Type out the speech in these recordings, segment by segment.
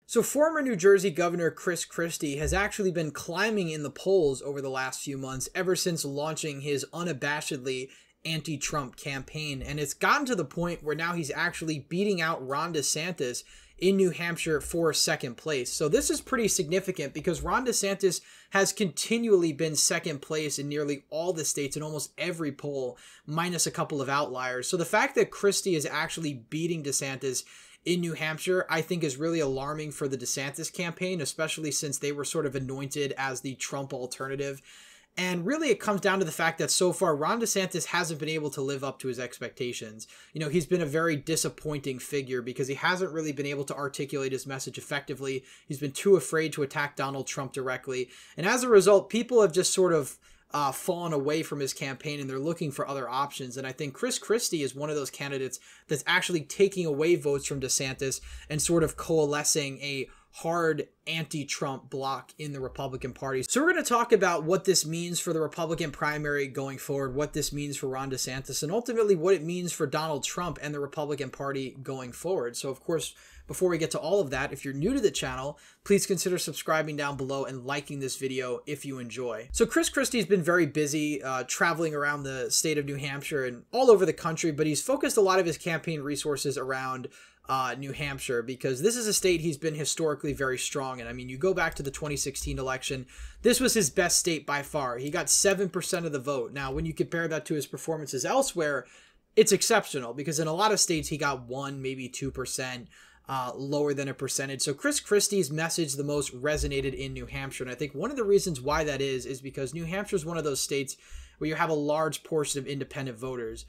So former New Jersey Governor Christie has actually been climbing in the polls over the last few months, ever since launching his unabashedly anti-Trump campaign. And it's gotten to the point where now he's actually beating out Ron DeSantis in New Hampshire for second place. So this is pretty significant because Ron DeSantis has continually been second place in nearly all the states in almost every poll, minus a couple of outliers. So the fact that Christie is actually beating DeSantis in New Hampshire, I think, is really alarming for the DeSantis campaign, especially since they were sort of anointed as the Trump alternative. And really, it comes down to the fact that so far, Ron DeSantis hasn't been able to live up to his expectations. You know, he's been a very disappointing figure because he hasn't really been able to articulate his message effectively. He's been too afraid to attack Donald Trump directly. And as a result, people have just sort of fallen away from his campaign, and they're looking for other options. And I think Christie is one of those candidates that's actually taking away votes from DeSantis and sort of coalescing a hard anti-Trump bloc in the Republican Party. So we're going to talk about what this means for the Republican primary going forward, what this means for Ron DeSantis, and ultimately what it means for Donald Trump and the Republican Party going forward. So of course, before we get to all of that, if you're new to the channel, please consider subscribing down below and liking this video if you enjoy. So Christie's been very busy traveling around the state of New Hampshire and all over the country, but he's focused a lot of his campaign resources around New Hampshire because this is a state he's been historically very strong in. I mean, you go back to the 2016 election, this was his best state by far. He got 7% of the vote. Now, when you compare that to his performances elsewhere, it's exceptional because in a lot of states he got 1, maybe 2%. Lower than a percentage. So Christie's message the most resonated in New Hampshire. And I think one of the reasons why that is because New Hampshire is one of those states where you have a large portion of independent voters.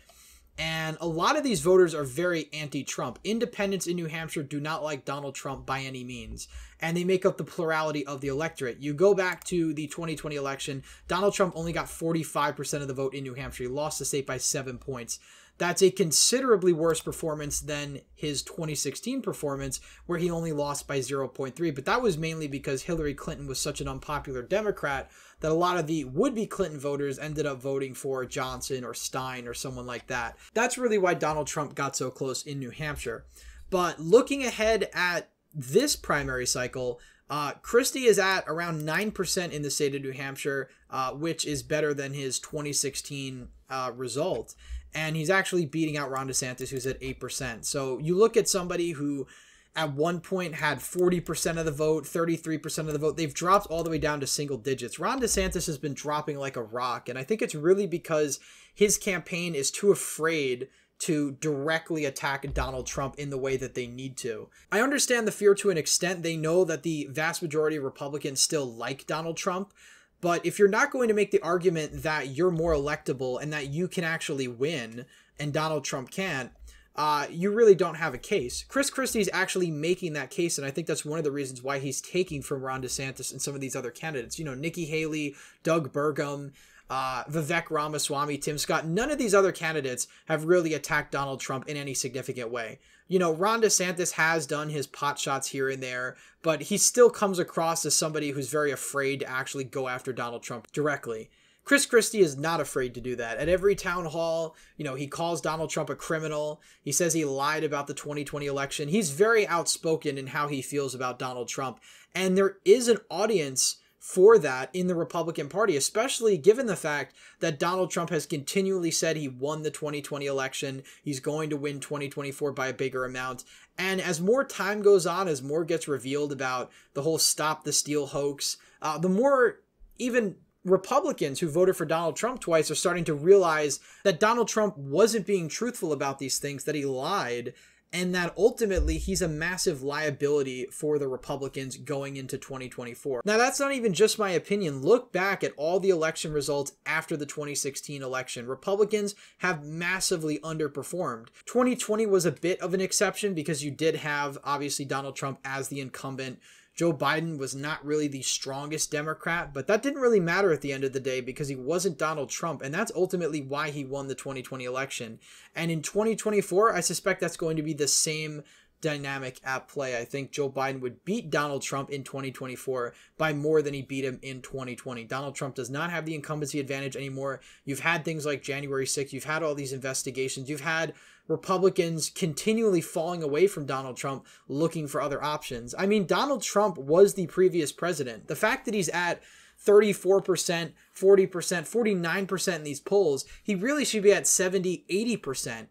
And a lot of these voters are very anti-Trump. Independents in New Hampshire do not like Donald Trump by any means. And they make up the plurality of the electorate. You go back to the 2020 election, Donald Trump only got 45% of the vote in New Hampshire. He lost the state by 7 points. That's a considerably worse performance than his 2016 performance, where he only lost by 0.3. But that was mainly because Hillary Clinton was such an unpopular Democrat that a lot of the would-be Clinton voters ended up voting for Johnson or Stein or someone like that. That's really why Donald Trump got so close in New Hampshire. But looking ahead at this primary cycle, Christie is at around 9% in the state of New Hampshire, which is better than his 2016 result. And he's actually beating out Ron DeSantis, who's at 8%. So you look at somebody who at one point had 40% of the vote, 33% of the vote. They've dropped all the way down to single digits. Ron DeSantis has been dropping like a rock. And I think it's really because his campaign is too afraid to directly attack Donald Trump in the way that they need to. I understand the fear to an extent. They know that the vast majority of Republicans still like Donald Trump. But if you're not going to make the argument that you're more electable and that you can actually win and Donald Trump can't, you really don't have a case. Christie's actually making that case, and I think that's one of the reasons why he's taking from Ron DeSantis and some of these other candidates. You know, Nikki Haley, Doug Burgum, Vivek Ramaswamy, Tim Scott. None of these other candidates have really attacked Donald Trump in any significant way. You know, Ron DeSantis has done his pot shots here and there, but he still comes across as somebody who's very afraid to actually go after Donald Trump directly. Christie is not afraid to do that. At every town hall, you know, he calls Donald Trump a criminal. He says he lied about the 2020 election. He's very outspoken in how he feels about Donald Trump. And there is an audience for that in the Republican Party, especially given the fact that Donald Trump has continually said he won the 2020 election. He's going to win 2024 by a bigger amount. And as more time goes on, as more gets revealed about the whole Stop the Steal hoax, the more even Republicans who voted for Donald Trump twice are starting to realize that Donald Trump wasn't being truthful about these things, that he lied, and that ultimately he's a massive liability for the Republicans going into 2024. Now, that's not even just my opinion. Look back at all the election results after the 2016 election. Republicans have massively underperformed. 2020 was a bit of an exception because you did have, obviously, Donald Trump as the incumbent. Joe Biden was not really the strongest Democrat, but that didn't really matter at the end of the day because he wasn't Donald Trump, and that's ultimately why he won the 2020 election. And in 2024, I suspect that's going to be the same dynamic at play. I think Joe Biden would beat Donald Trump in 2024 by more than he beat him in 2020. Donald Trump does not have the incumbency advantage anymore. You've had things like January 6th. You've had all these investigations. You've had Republicans continually falling away from Donald Trump, looking for other options. I mean, Donald Trump was the previous president. The fact that he's at 34%, 40%, 49% in these polls, he really should be at 70, 80%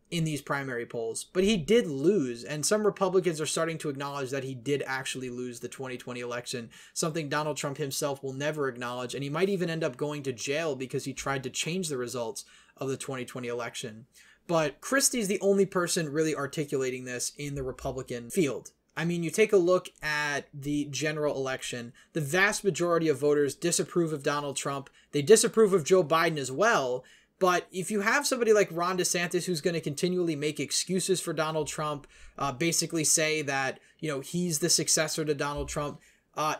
in these primary polls. But he did lose, and some Republicans are starting to acknowledge that he did actually lose the 2020 election, something Donald Trump himself will never acknowledge, and he might even end up going to jail because he tried to change the results of the 2020 election. But Kristi is the only person really articulating this in the Republican field. I mean, you take a look at the general election, the vast majority of voters disapprove of Donald Trump. They disapprove of Joe Biden as well. But if you have somebody like Ron DeSantis who's going to continually make excuses for Donald Trump, basically say that, you know, he's the successor to Donald Trump,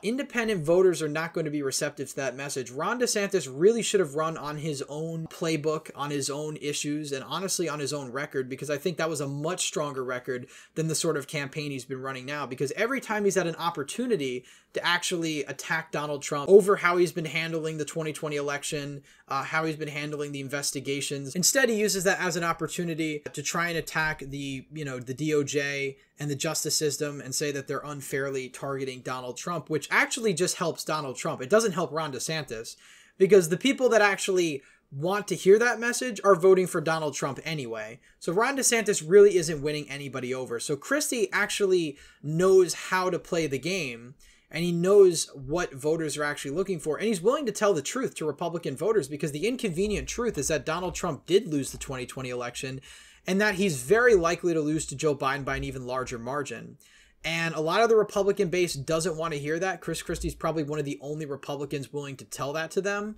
independent voters are not going to be receptive to that message. Ron DeSantis really should have run on his own playbook, on his own issues, and honestly on his own record, because I think that was a much stronger record than the sort of campaign he's been running now. Because every time he's had an opportunity to actually attack Donald Trump over how he's been handling the 2020 election, how he's been handling the investigations, instead he uses that as an opportunity to try and attack the DOJ and the justice system and say that they're unfairly targeting Donald Trump, which actually just helps Donald Trump. It doesn't help Ron DeSantis, because the people that actually want to hear that message are voting for Donald Trump anyway. So Ron DeSantis really isn't winning anybody over. So Kristi actually knows how to play the game, and he knows what voters are actually looking for, and he's willing to tell the truth to Republican voters, because the inconvenient truth is that Donald Trump did lose the 2020 election, and that he's very likely to lose to Joe Biden by an even larger margin. And a lot of the Republican base doesn't want to hear that. Chris Christie's probably one of the only Republicans willing to tell that to them.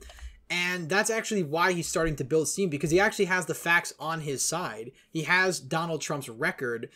And that's actually why he's starting to build steam, because he actually has the facts on his side. He has Donald Trump's record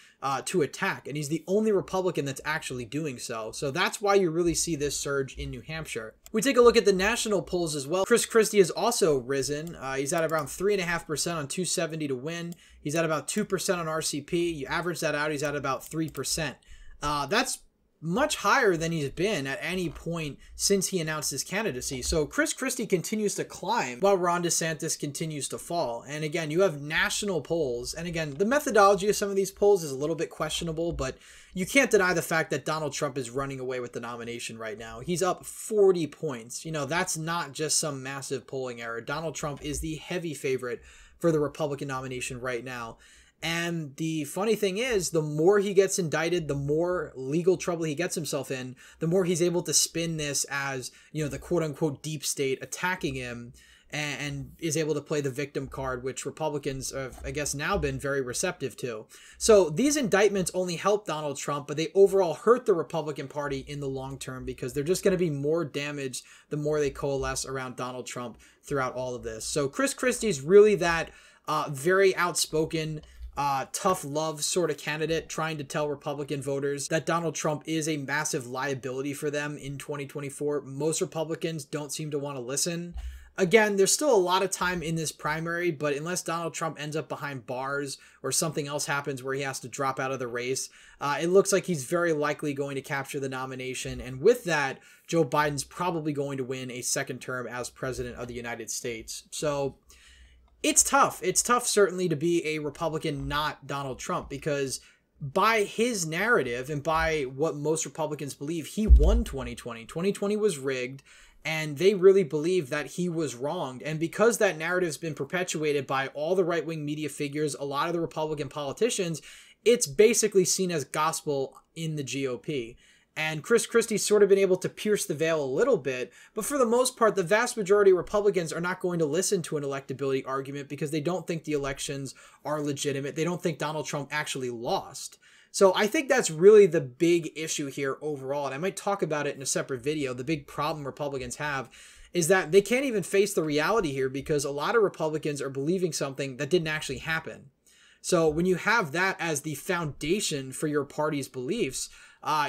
to attack, and he's the only Republican that's actually doing so. So that's why you really see this surge in New Hampshire. We take a look at the national polls as well. Chris Christie has also risen. He's at around 3.5% on 270 to win. He's at about 2% on RCP. You average that out, he's at about 3%. That's much higher than he's been at any point since he announced his candidacy. So Chris Christie continues to climb while Ron DeSantis continues to fall. And again, you have national polls. And again, the methodology of some of these polls is a little bit questionable, but you can't deny the fact that Donald Trump is running away with the nomination right now. He's up 40 points. You know, that's not just some massive polling error. Donald Trump is the heavy favorite for the Republican nomination right now. And the funny thing is, the more he gets indicted, the more legal trouble he gets himself in, the more he's able to spin this as, you know, the quote unquote deep state attacking him, and is able to play the victim card, which Republicans have, I guess, now been very receptive to. So these indictments only help Donald Trump, but they overall hurt the Republican Party in the long term, because they're just going to be more damaged the more they coalesce around Donald Trump throughout all of this. So Chris Christie's really that very outspoken, tough love sort of candidate, trying to tell Republican voters that Donald Trump is a massive liability for them in 2024. Most Republicans don't seem to want to listen. Again, there's still a lot of time in this primary, but unless Donald Trump ends up behind bars or something else happens where he has to drop out of the race, it looks like he's very likely going to capture the nomination. And with that, Joe Biden's probably going to win a second term as president of the United States. So it's tough. It's tough, certainly, to be a Republican, not Donald Trump, because by his narrative and by what most Republicans believe, he won 2020. 2020 was rigged, and they really believe that he was wronged. And because that narrative's been perpetuated by all the right-wing media figures, a lot of the Republican politicians, it's basically seen as gospel in the GOP. And Chris Christie's sort of been able to pierce the veil a little bit, but for the most part, the vast majority of Republicans are not going to listen to an electability argument, because they don't think the elections are legitimate. They don't think Donald Trump actually lost. So I think that's really the big issue here overall, and I might talk about it in a separate video. The big problem Republicans have is that they can't even face the reality here, because a lot of Republicans are believing something that didn't actually happen. So when you have that as the foundation for your party's beliefs,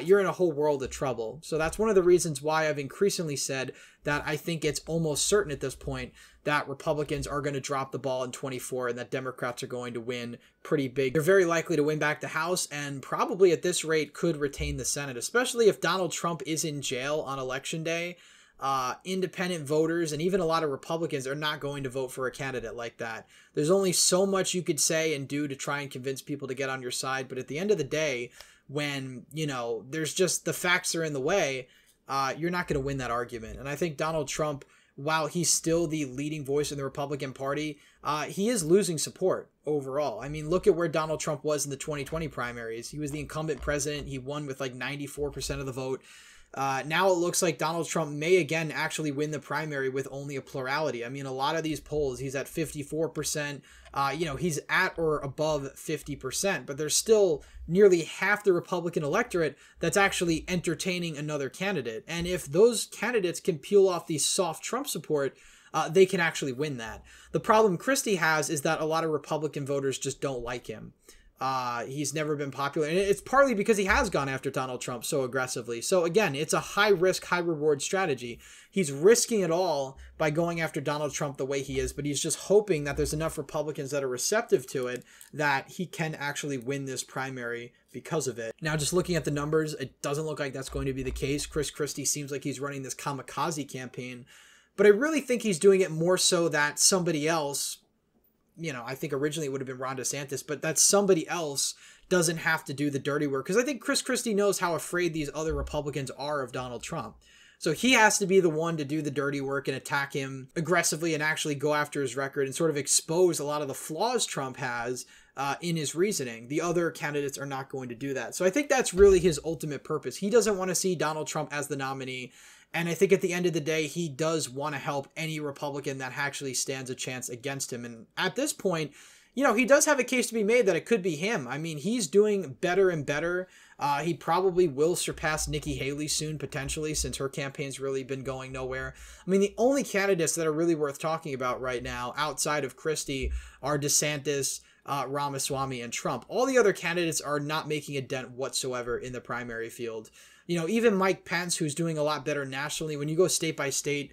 you're in a whole world of trouble. So that's one of the reasons why I've increasingly said that I think it's almost certain at this point that Republicans are going to drop the ball in 24 and that Democrats are going to win pretty big. They're very likely to win back the House and probably at this rate could retain the Senate, especially if Donald Trump is in jail on Election Day. Independent voters and even a lot of Republicans are not going to vote for a candidate like that. There's only so much you could say and do to try and convince people to get on your side. But at the end of the day, when, you know, there's just the facts are in the way, you're not going to win that argument. And I think Donald Trump, while he's still the leading voice in the Republican Party, he is losing support overall. I mean, look at where Donald Trump was in the 2020 primaries. He was the incumbent president. He won with like 94% of the vote. Now it looks like Donald Trump may again actually win the primary with only a plurality. I mean, a lot of these polls, he's at 54%. You know, he's at or above 50%, but there's still nearly half the Republican electorate that's actually entertaining another candidate. And if those candidates can peel off the soft Trump support, they can actually win that. The problem Christie has is that a lot of Republican voters just don't like him. He's never been popular, and it's partly because he has gone after Donald Trump so aggressively. So again, it's a high risk, high reward strategy. He's risking it all by going after Donald Trump the way he is, but he's just hoping that there's enough Republicans that are receptive to it that he can actually win this primary because of it. Now, just looking at the numbers, it doesn't look like that's going to be the case. Christie seems like he's running this kamikaze campaign, but I really think he's doing it more so that somebody else, you know, I think originally it would have been Ron DeSantis, but that somebody else doesn't have to do the dirty work. Because I think Christie knows how afraid these other Republicans are of Donald Trump. So he has to be the one to do the dirty work and attack him aggressively and actually go after his record and sort of expose a lot of the flaws Trump has in his reasoning. The other candidates are not going to do that. So I think that's really his ultimate purpose. He doesn't want to see Donald Trump as the nominee. And I think at the end of the day, he does want to help any Republican that actually stands a chance against him. And at this point, you know, he does have a case to be made that it could be him. I mean, he's doing better and better. He probably will surpass Nikki Haley soon, potentially, since her campaign's really been going nowhere. I mean, the only candidates that are really worth talking about right now, outside of Christie, are DeSantis, Ramaswamy, and Trump. All the other candidates are not making a dent whatsoever in the primary field. You know, even Mike Pence, who's doing a lot better nationally, when you go state by state,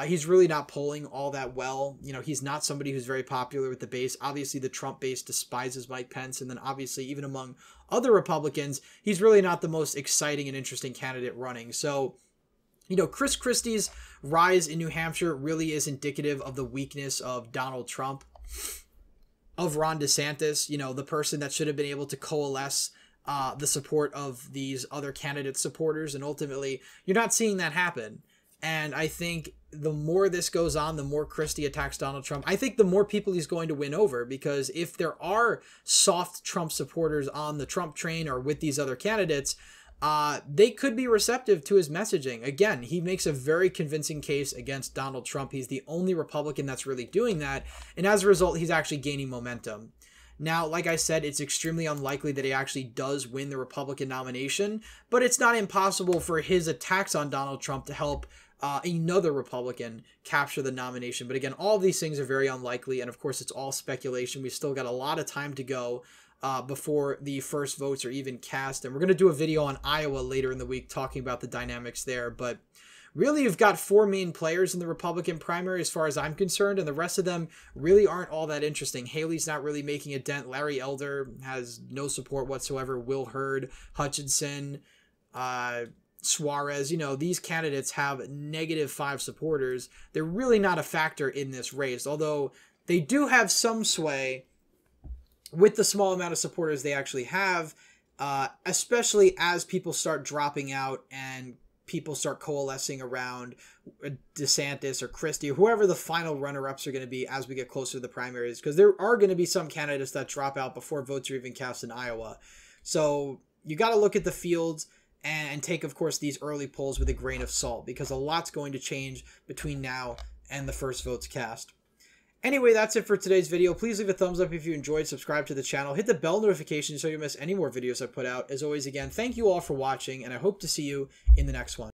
he's really not polling all that well. You know, he's not somebody who's very popular with the base. Obviously, the Trump base despises Mike Pence. And then obviously, even among other Republicans, he's really not the most exciting and interesting candidate running. So, you know, Christie's rise in New Hampshire really is indicative of the weakness of Donald Trump, of Ron DeSantis, you know, the person that should have been able to coalesce the support of these other candidates' supporters. And ultimately, you're not seeing that happen. And I think the more this goes on, the more Christie attacks Donald Trump, I think the more people he's going to win over. Because if there are soft Trump supporters on the Trump train or with these other candidates, they could be receptive to his messaging. Again, he makes a very convincing case against Donald Trump. He's the only Republican that's really doing that. And as a result, he's actually gaining momentum. Now, like I said, it's extremely unlikely that he actually does win the Republican nomination, but it's not impossible for his attacks on Donald Trump to help another Republican capture the nomination. But again, all of these things are very unlikely, and of course, it's all speculation. We've still got a lot of time to go before the first votes are even cast, and we're going to do a video on Iowa later in the week talking about the dynamics there. But really, you've got four main players in the Republican primary as far as I'm concerned, and the rest of them really aren't all that interesting. Haley's not really making a dent. Larry Elder has no support whatsoever. Will Hurd, Hutchinson, Suarez, you know, these candidates have -5 supporters. They're really not a factor in this race, although they do have some sway with the small amount of supporters they actually have, especially as people start dropping out and people start coalescing around DeSantis or Christie or whoever the final runner-ups are going to be as we get closer to the primaries, because there are going to be some candidates that drop out before votes are even cast in Iowa. So you got to look at the fields and take, of course, these early polls with a grain of salt, because a lot's going to change between now and the first votes cast. Anyway, that's it for today's video. Please leave a thumbs up if you enjoyed, subscribe to the channel, hit the bell notification so you miss any more videos I put out. As always, again, thank you all for watching, and I hope to see you in the next one.